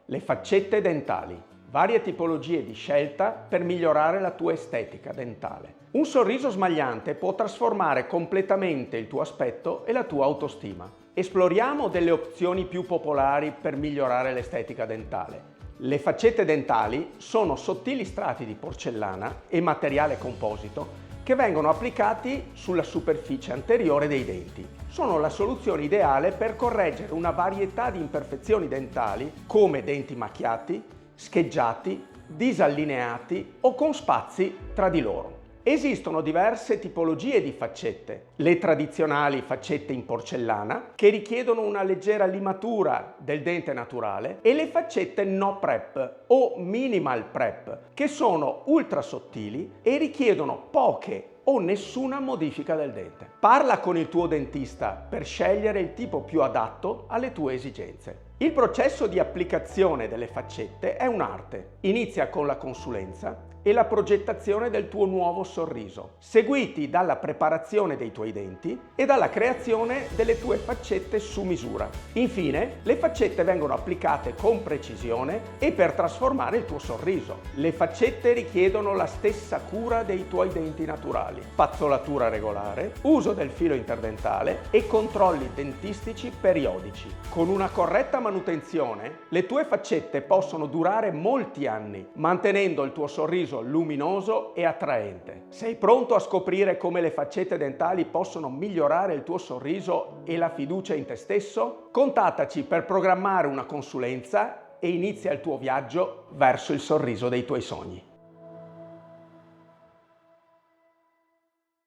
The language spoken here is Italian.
Le faccette dentali. Varie tipologie di scelta per migliorare la tua estetica dentale. Un sorriso smagliante può trasformare completamente il tuo aspetto e la tua autostima. Esploriamo delle opzioni più popolari per migliorare l'estetica dentale. Le faccette dentali sono sottili strati di porcellana e materiale composito che vengono applicati sulla superficie anteriore dei denti. Sono la soluzione ideale per correggere una varietà di imperfezioni dentali come denti macchiati, scheggiati, disallineati o con spazi tra di loro. Esistono diverse tipologie di faccette. Le tradizionali faccette in porcellana, che richiedono una leggera limatura del dente naturale, e le faccette no prep o minimal prep, che sono ultra sottili e richiedono poche o nessuna modifica del dente. Parla con il tuo dentista per scegliere il tipo più adatto alle tue esigenze. Il processo di applicazione delle faccette è un'arte. Inizia con la consulenza e la progettazione del tuo nuovo sorriso, seguiti dalla preparazione dei tuoi denti e dalla creazione delle tue faccette su misura. Infine, le faccette vengono applicate con precisione e per trasformare il tuo sorriso. Le faccette richiedono la stessa cura dei tuoi denti naturali, spazzolatura regolare, uso del filo interdentale e controlli dentistici periodici. Con una corretta manutenzione, le tue faccette possono durare molti anni, mantenendo il tuo sorriso luminoso e attraente. Sei pronto a scoprire come le faccette dentali possono migliorare il tuo sorriso e la fiducia in te stesso? Contattaci per programmare una consulenza e inizia il tuo viaggio verso il sorriso dei tuoi sogni.